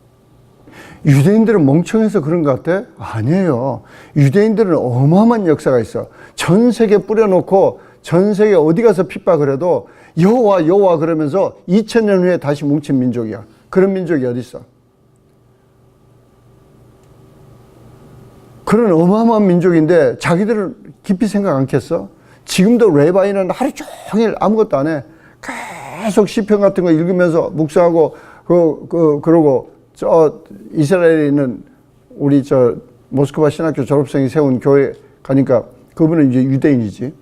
유대인들은 멍청해서 그런 것 같아? 아니에요. 유대인들은 어마어마한 역사가 있어. 전 세계 뿌려놓고 전 세계 어디 가서 핍박을 해도 여호와 그러면서 2000년 후에 다시 뭉친 민족이야. 그런 민족이 어디 있어? 그런 어마어마한 민족인데 자기들은 깊이 생각 않겠어? 지금도 레바이는 하루 종일 아무것도 안 해. 계속 시편 같은 거 읽으면서 묵상하고 그러고 이스라엘에 있는 우리 모스크바 신학교 졸업생이 세운 교회 가니까 그분은 이제 유대인이지.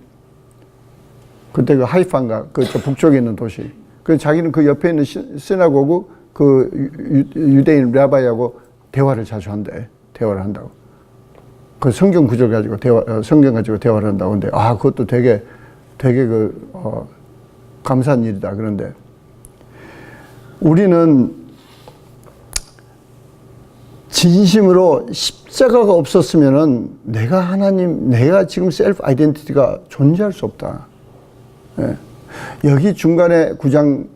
그때 그 하이파인가 북쪽에 있는 도시. 자기는 그 옆에 있는 시나고그 유대인 레바이하고 대화를 자주 한대. 대화를 한다고. 그 성경 구절 가지고 성경 가지고 대화를 한다고. 근데 그것도 되게 감사한 일이다. 그런데 우리는 진심으로 십자가가 없었으면은 내가 지금 셀프 아이덴티티가 존재할 수 없다. 예. 여기 중간에 9장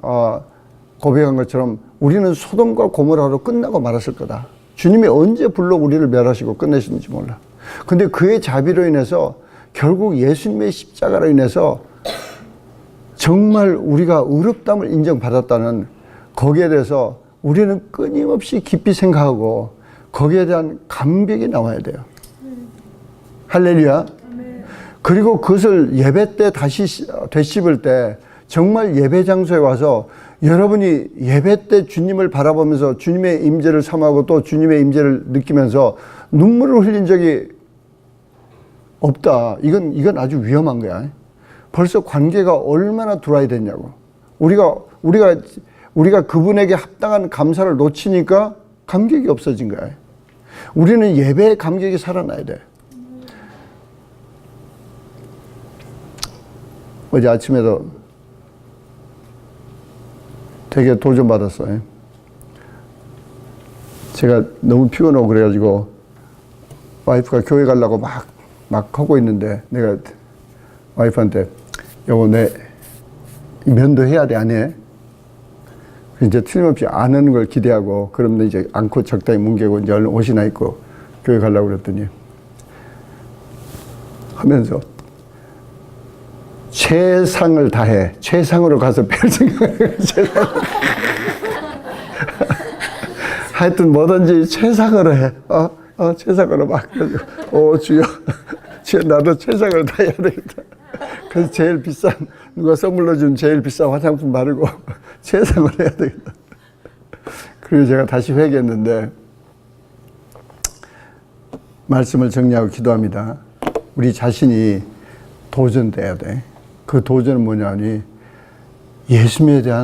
고백한 것처럼 우리는 소돔과 고모라로 끝나고 말았을 거다. 주님이 언제 불러 우리를 멸하시고 끝내시는지 몰라. 근데 그의 자비로 인해서 결국 예수님의 십자가로 인해서 정말 우리가 의롭다함을 인정받았다는 거기에 대해서 우리는 끊임없이 깊이 생각하고 거기에 대한 감격이 나와야 돼요. 할렐루야. 그리고 그것을 예배 때 다시 되씹을 때 정말 예배 장소에 와서 여러분이 예배 때 주님을 바라보면서 주님의 임재를 삼하고 또 주님의 임재를 느끼면서 눈물을 흘린 적이 없다. 이건 아주 위험한 거야. 벌써 관계가 얼마나 들어와야 됐냐고. 우리가 그분에게 합당한 감사를 놓치니까 감격이 없어진 거야. 우리는 예배의 감격이 살아나야 돼. 어제 아침에도 되게 도전받았어요. 제가 너무 피곤하고 그래가지고 와이프가 교회 가려고 막 하고 있는데 내가 와이프한테 여보 내 면도 해야 돼 안 해? 이제 틀림없이 안 하는 걸 기대하고 그러면 이제 안고 적당히 뭉개고 이제 얼른 옷이나 입고 교회 가려고 그랬더니 하면서 최상을 다해. 최상으로 가서 별 생각을 하여튼 뭐든지 최상으로 해. 최상으로 막. 주여. 주여 나도 최상으로 다해야 되겠다. 그래서 제일 비싼, 누가 선물로 준 제일 비싼 화장품 바르고 최상으로 해야 되겠다. 그리고 제가 다시 회개했는데 말씀을 정리하고 기도합니다. 우리 자신이 도전돼야 돼. 그 도전은 뭐냐니 예수님의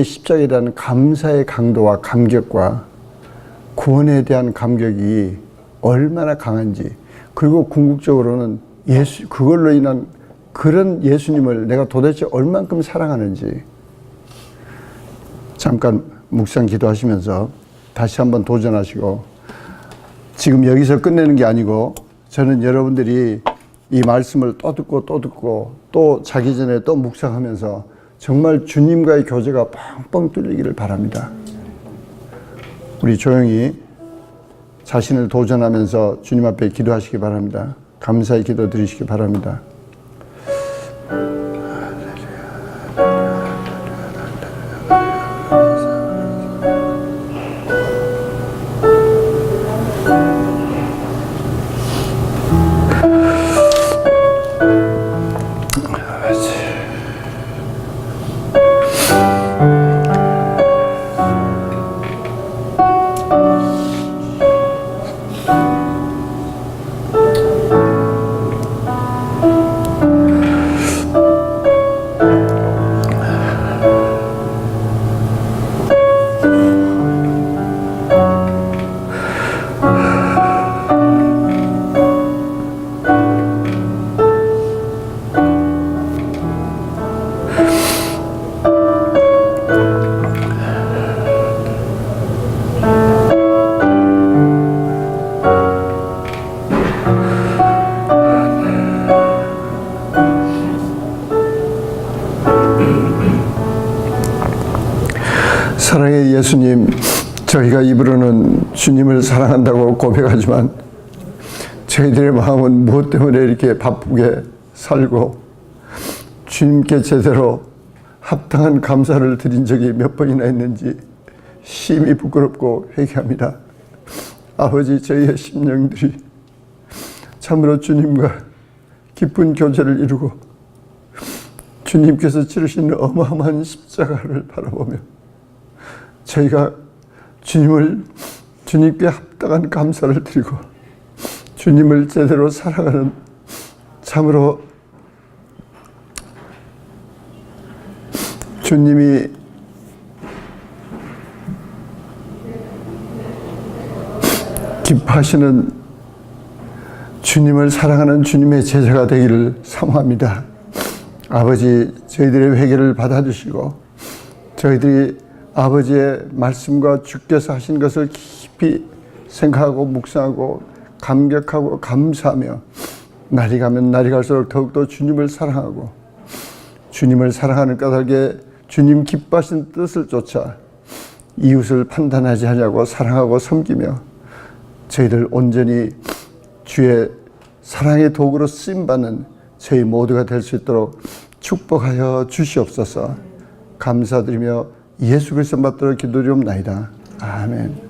십자가에 대한 감사의 강도와 감격과 구원에 대한 감격이 얼마나 강한지, 그리고 궁극적으로는 그걸로 인한 그런 예수님을 내가 도대체 얼만큼 사랑하는지 잠깐 묵상 기도하시면서 다시 한번 도전하시고, 지금 여기서 끝내는 게 아니고 저는 여러분들이 이 말씀을 또 듣고 또 자기 전에 또 묵상하면서 정말 주님과의 교제가 뻥뻥 뚫리기를 바랍니다. 우리 조용히 자신을 도전하면서 주님 앞에 기도하시기 바랍니다. 감사의 기도 드리시기 바랍니다. 사랑의 예수님, 저희가 입으로는 주님을 사랑한다고 고백하지만 저희들의 마음은 무엇 때문에 이렇게 바쁘게 살고 주님께 제대로 합당한 감사를 드린 적이 몇 번이나 있는지 심히 부끄럽고 회개합니다. 아버지, 저희의 심령들이 참으로 주님과 깊은 교제를 이루고 주님께서 치르신 어마어마한 십자가를 바라보며 저희가 주님께 합당한 감사를 드리고 주님을 제대로 사랑하는 참으로 주님이 기뻐하시는 주님을 사랑하는 주님의 제자가 되기를 사모합니다. 아버지, 저희들의 회개를 받아주시고 저희들이 아버지의 말씀과 주께서 하신 것을 깊이 생각하고 묵상하고 감격하고 감사하며 날이 가면 날이 갈수록 더욱더 주님을 사랑하고 주님을 사랑하는 까닭에 주님 기뻐하신 뜻을 쫓아 이웃을 판단하지 않냐고 사랑하고 섬기며 저희들 온전히 주의 사랑의 도구로 쓰임받는 저희 모두가 될 수 있도록 축복하여 주시옵소서. 감사드리며 예수 그리스도 받들어 기도드리옵나이다. 아멘.